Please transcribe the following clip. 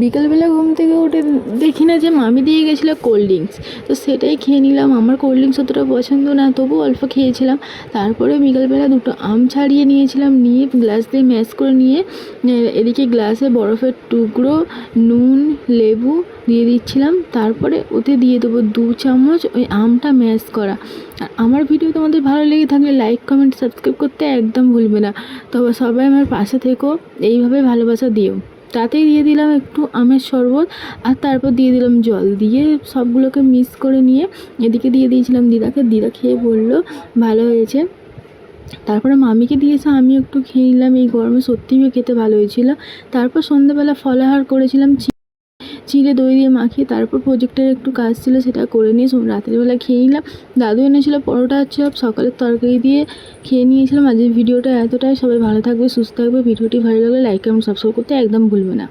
বিকালবেলা ঘুম থেকে উঠে দেখি না যে মামি দিয়ে গেছিলো কোল্ড ড্রিঙ্কস, তো সেটাই খেয়ে নিলাম। আমার কোল্ড ড্রিঙ্কস অতটা পছন্দ না, তবু অল্প খেয়েছিলাম। তারপরে বিকালবেলা দুটো আম ছাড়িয়ে নিয়েছিলাম, নিয়ে গ্লাস দিয়ে ম্যাশ করে নিয়ে এদিকে গ্লাসে বরফের টুকরো, নুন, লেবু দিয়ে দিচ্ছিলাম। তারপরে ওতে দিয়ে দেবো 2 চামচ ওই আমটা ম্যাশ করা। আর আমার ভিডিও তোমাদের ভালো লেগে থাকলে লাইক, কমেন্ট, সাবস্ক্রাইব করতে একদম ভুলবে না। তবে সবাই আমার পাশে থেকো, এইভাবে ভালোবাসা দিও। তাতেই দিয়ে দিলাম একটু আমের শরবত, আর তারপর দিয়ে দিলাম জল, দিয়ে সবগুলোকে মিক্স করে নিয়ে এদিকে দিয়ে দিয়েছিলাম দিদাকে। দিদা খেয়ে বললো ভালো হয়েছে। তারপরে মামিকে দিয়েছে, আমি একটু খেয়ে নিলাম। এই গরমে সত্যিই খেতে ভালো হয়েছিল। তারপর সন্ধ্যাবেলা ফলাহার করেছিলাম চিড়ে দই দিয়ে মাখিয়ে। তারপর প্রজেক্টের একটু কাজ ছিল, সেটা করে নিয়ে রাত্রিবেলা খেয়ে নিলাম। দাদু এনেছিল পরোটা চপ, সকালের তরকারি দিয়ে খেয়ে নিয়েছিলাম। আজকের ভিডিওটা এতটাই। সবাই ভালো থাকবে, সুস্থ থাকবে। ভিডিওটি ভালো লাগলে লাইক এবং সাবস্ক্রাইব করতে একদম ভুলবে না।